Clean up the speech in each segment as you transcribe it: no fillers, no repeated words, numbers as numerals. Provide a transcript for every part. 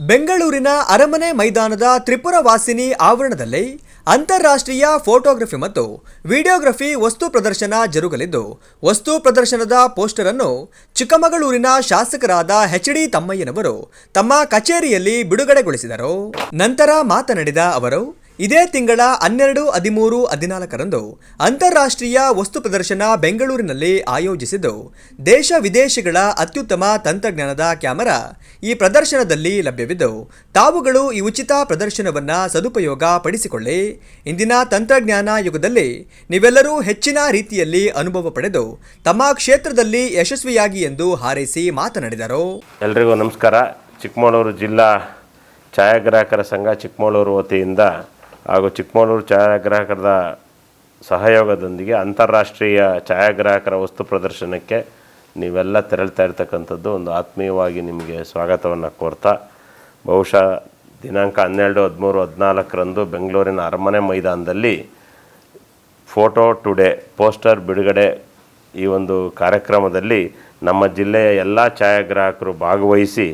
ಬೆಂಗಳೂರಿನ ಅರಮನೆ ಮೈದಾನದ ತ್ರಿಪುರ ವಾಸಿನಿ ಆವರಣದಲ್ಲಿ ಅಂತಾರಾಷ್ಟ್ರೀಯ ಫೋಟೋಗ್ರಫಿ ಮತ್ತು ವಿಡಿಯೋಗ್ರಫಿ ವಸ್ತು ಪ್ರದರ್ಶನ ಜರುಗಲಿದ್ದು, ವಸ್ತು ಪ್ರದರ್ಶನದ ಪೋಸ್ಟರ್ ಅನ್ನು ಚಿಕ್ಕಮಗಳೂರಿನ ಶಾಸಕರಾದ ಎಚ್.ಡಿ. ತಮ್ಮಯ್ಯನವರು ತಮ್ಮ ಕಚೇರಿಯಲ್ಲಿ ಬಿಡುಗಡೆಗೊಳಿಸಿದರು. ನಂತರ ಮಾತನಾಡಿದ ಅವರು, ಇದೇ ತಿಂಗಳ 12, 13, 14ರಂದು ಅಂತಾರಾಷ್ಟ್ರೀಯ ವಸ್ತು ಪ್ರದರ್ಶನ ಬೆಂಗಳೂರಿನಲ್ಲಿ ಆಯೋಜಿಸಿದ್ದು, ದೇಶ ವಿದೇಶಗಳ ಅತ್ಯುತ್ತಮ ತಂತ್ರಜ್ಞಾನದ ಕ್ಯಾಮೆರಾ ಈ ಪ್ರದರ್ಶನದಲ್ಲಿ ಲಭ್ಯವಿದ್ದು, ತಾವುಗಳು ಈ ಉಚಿತ ಪ್ರದರ್ಶನವನ್ನು ಸದುಪಯೋಗ ಪಡಿಸಿಕೊಳ್ಳಿ. ಇಂದಿನ ತಂತ್ರಜ್ಞಾನ ಯುಗದಲ್ಲಿ ನೀವೆಲ್ಲರೂ ಹೆಚ್ಚಿನ ರೀತಿಯಲ್ಲಿ ಅನುಭವ ಪಡೆದು ತಮ್ಮ ಕ್ಷೇತ್ರದಲ್ಲಿ ಯಶಸ್ವಿಯಾಗಿ ಎಂದು ಹಾರೈಸಿ ಮಾತನಾಡಿದರು. ಎಲ್ರಿಗೂ ನಮಸ್ಕಾರ. ಚಿಕ್ಕಮಗಳೂರು ಜಿಲ್ಲಾ ಛಾಯಾಗ್ರಾಹಕರ ಸಂಘ ಚಿಕ್ಕಮಗಳೂರು ವತಿಯಿಂದ ಹಾಗೂ ಚಿಕ್ಕಮಗಳೂರು ಛಾಯಾಗ್ರಾಹಕರ ಸಹಯೋಗದೊಂದಿಗೆ ಅಂತಾರಾಷ್ಟ್ರೀಯ ಛಾಯಾಗ್ರಾಹಕರ ವಸ್ತು ಪ್ರದರ್ಶನಕ್ಕೆ ನೀವೆಲ್ಲ ತೆರಳ್ತಾ ಇರ್ತಕ್ಕಂಥದ್ದು ಒಂದು ಆತ್ಮೀಯವಾಗಿ ನಿಮಗೆ ಸ್ವಾಗತವನ್ನು ಕೋರ್ತಾ, ಬಹುಶಃ ದಿನಾಂಕ 12, 13, 14ರಂದು ಬೆಂಗಳೂರಿನ ಅರಮನೆ ಮೈದಾನದಲ್ಲಿ ಫೋಟೋ ಟುಡೇ ಪೋಸ್ಟರ್ ಬಿಡುಗಡೆ ಈ ಒಂದು ಕಾರ್ಯಕ್ರಮದಲ್ಲಿ ನಮ್ಮ ಜಿಲ್ಲೆಯ ಎಲ್ಲ ಛಾಯಾಗ್ರಾಹಕರು ಭಾಗವಹಿಸಿ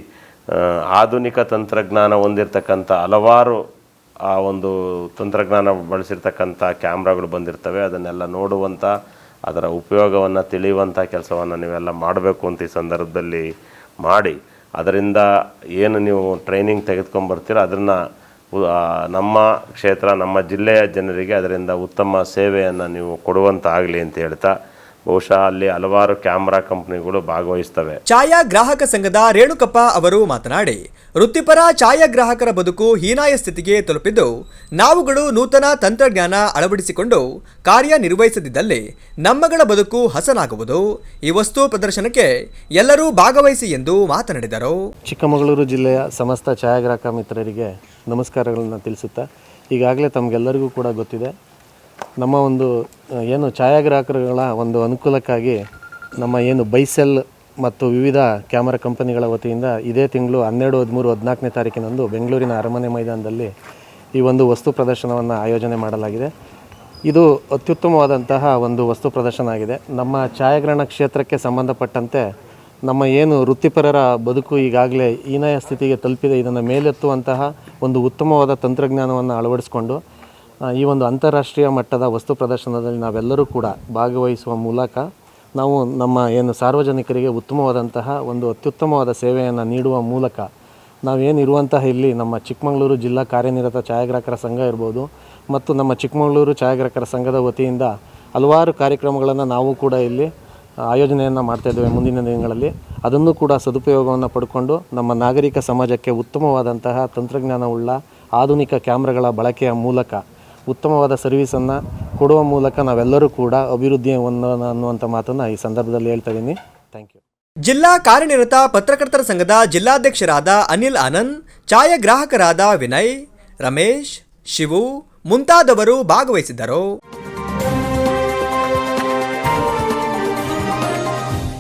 ಆಧುನಿಕ ತಂತ್ರಜ್ಞಾನ ಹೊಂದಿರತಕ್ಕಂಥ ಹಲವಾರು ಆ ಒಂದು ತಂತ್ರಜ್ಞಾನ ಬಳಸಿರ್ತಕ್ಕಂಥ ಕ್ಯಾಮ್ರಾಗಳು ಬಂದಿರ್ತವೆ. ಅದನ್ನೆಲ್ಲ ನೋಡುವಂಥ, ಅದರ ಉಪಯೋಗವನ್ನು ತಿಳಿಯುವಂಥ ಕೆಲಸವನ್ನು ನೀವೆಲ್ಲ ಮಾಡಬೇಕು ಅಂತ ಈ ಸಂದರ್ಭದಲ್ಲಿ ಮಾಡಿ, ಅದರಿಂದ ಏನು ನೀವು ಟ್ರೈನಿಂಗ್ ತೆಗೆದುಕೊಂಡ್ಬರ್ತೀರೋ ಅದನ್ನು ನಮ್ಮ ಕ್ಷೇತ್ರ, ನಮ್ಮ ಜಿಲ್ಲೆಯ ಜನರಿಗೆ ಅದರಿಂದ ಉತ್ತಮ ಸೇವೆಯನ್ನು ನೀವು ಕೊಡುವಂಥ ಆಗಲಿ ಅಂತ ಹೇಳ್ತಾ, ಬಹುಶಃ ಅಲ್ಲಿ ಹಲವಾರು ಕ್ಯಾಮ್ರಾ ಕಂಪನಿಗಳು ಭಾಗವಹಿಸ್ತವೆ. ಛಾಯಾಗ್ರಾಹಕ ಸಂಘದ ರೇಣುಕಪ್ಪ ಅವರು ಮಾತನಾಡಿ, ವೃತ್ತಿಪರ ಛಾಯಾಗ್ರಾಹಕರ ಬದುಕು ಹೀನಾಯ ಸ್ಥಿತಿಗೆ ತಲುಪಿದ್ದು, ನಾವುಗಳು ನೂತನ ತಂತ್ರಜ್ಞಾನ ಅಳವಡಿಸಿಕೊಂಡು ಕಾರ್ಯನಿರ್ವಹಿಸದಿದ್ದಲ್ಲಿ ನಮ್ಮಗಳ ಬದುಕು ಹಸನಾಗುವುದು. ಈ ವಸ್ತು ಪ್ರದರ್ಶನಕ್ಕೆ ಎಲ್ಲರೂ ಭಾಗವಹಿಸಿ ಎಂದು ಮಾತನಾಡಿದರು. ಚಿಕ್ಕಮಗಳೂರು ಜಿಲ್ಲೆಯ ಸಮಸ್ತ ಛಾಯಾಗ್ರಾಹಕ ಮಿತ್ರರಿಗೆ ನಮಸ್ಕಾರಗಳನ್ನು ತಿಳಿಸುತ್ತಾ, ಈಗಾಗಲೇ ತಮಗೆಲ್ಲರಿಗೂ ಕೂಡ ಗೊತ್ತಿದೆ, ನಮ್ಮ ಒಂದು ಏನು ಛಾಯಾಗ್ರಾಹಕರುಗಳ ಒಂದು ಅನುಕೂಲಕ್ಕಾಗಿ ನಮ್ಮ ಏನು ಬೈಸೆಲ್ ಮತ್ತು ವಿವಿಧ ಕ್ಯಾಮರಾ ಕಂಪನಿಗಳ ವತಿಯಿಂದ ಇದೇ ತಿಂಗಳು 12, 13, 14ನೇ ತಾರೀಕಿನಂದು ಬೆಂಗಳೂರಿನ ಅರಮನೆ ಮೈದಾನದಲ್ಲಿ ಈ ಒಂದು ವಸ್ತು ಪ್ರದರ್ಶನವನ್ನು ಆಯೋಜನೆ ಮಾಡಲಾಗಿದೆ. ಇದು ಅತ್ಯುತ್ತಮವಾದಂತಹ ಒಂದು ವಸ್ತು ಪ್ರದರ್ಶನ ಆಗಿದೆ. ನಮ್ಮ ಛಾಯಾಗ್ರಹಣ ಕ್ಷೇತ್ರಕ್ಕೆ ಸಂಬಂಧಪಟ್ಟಂತೆ ನಮ್ಮ ಏನು ವೃತ್ತಿಪರರ ಬದುಕು ಈಗಾಗಲೇ ಹೀನಾಯ ಸ್ಥಿತಿಗೆ ತಲುಪಿದೆ, ಇದನ್ನು ಮೇಲೆತ್ತುವಂತಹ ಒಂದು ಉತ್ತಮವಾದ ತಂತ್ರಜ್ಞಾನವನ್ನು ಅಳವಡಿಸಿಕೊಂಡು ಈ ಒಂದು ಅಂತಾರಾಷ್ಟ್ರೀಯ ಮಟ್ಟದ ವಸ್ತು ಪ್ರದರ್ಶನದಲ್ಲಿ ನಾವೆಲ್ಲರೂ ಕೂಡ ಭಾಗವಹಿಸುವ ಮೂಲಕ ನಾವು ನಮ್ಮ ಏನು ಸಾರ್ವಜನಿಕರಿಗೆ ಉತ್ತಮವಾದಂತಹ ಒಂದು ಅತ್ಯುತ್ತಮವಾದ ಸೇವೆಯನ್ನು ನೀಡುವ ಮೂಲಕ ನಾವೇನಿರುವಂತಹ ಇಲ್ಲಿ ನಮ್ಮ ಚಿಕ್ಕಮಗಳೂರು ಜಿಲ್ಲಾ ಕಾರ್ಯನಿರತ ಛಾಯಾಗ್ರಾಹಕರ ಸಂಘ ಇರ್ಬೋದು ಮತ್ತು ನಮ್ಮ ಚಿಕ್ಕಮಗಳೂರು ಛಾಯಾಗ್ರಾಹಕರ ಸಂಘದ ವತಿಯಿಂದ ಹಲವಾರು ಕಾರ್ಯಕ್ರಮಗಳನ್ನು ನಾವು ಕೂಡ ಇಲ್ಲಿ ಆಯೋಜನೆಯನ್ನು ಮಾಡ್ತಾಯಿದ್ದೇವೆ ಮುಂದಿನ ದಿನಗಳಲ್ಲಿ. ಅದನ್ನು ಕೂಡ ಸದುಪಯೋಗವನ್ನು ಪಡ್ಕೊಂಡು ನಮ್ಮ ನಾಗರಿಕ ಸಮಾಜಕ್ಕೆ ಉತ್ತಮವಾದಂತಹ ತಂತ್ರಜ್ಞಾನವುಳ್ಳ ಆಧುನಿಕ ಕ್ಯಾಮ್ರಾಗಳ ಬಳಕೆಯ ಮೂಲಕ ಉತ್ತಮವಾದ ಸರ್ವಿಸನ್ನು ಕೊಡುವ ಮೂಲಕ ನಾವೆಲ್ಲರೂ ಕೂಡ ಅಭಿವೃದ್ಧಿ ಅನ್ನುವಂಥ ಮಾತನ್ನು ಈ ಸಂದರ್ಭದಲ್ಲಿ ಹೇಳ್ತಾ ಇದ್ದೀನಿ. Thank you. ಜಿಲ್ಲಾ ಕಾರ್ಯನಿರತ ಪತ್ರಕರ್ತರ ಸಂಘದ ಜಿಲ್ಲಾಧ್ಯಕ್ಷರಾದ ಅನಿಲ್ ಆನಂದ್, ಛಾಯಾಗ್ರಾಹಕರಾದ ವಿನಯ್, ರಮೇಶ್, ಶಿವು ಮುಂತಾದವರು ಭಾಗವಹಿಸಿದ್ದರು.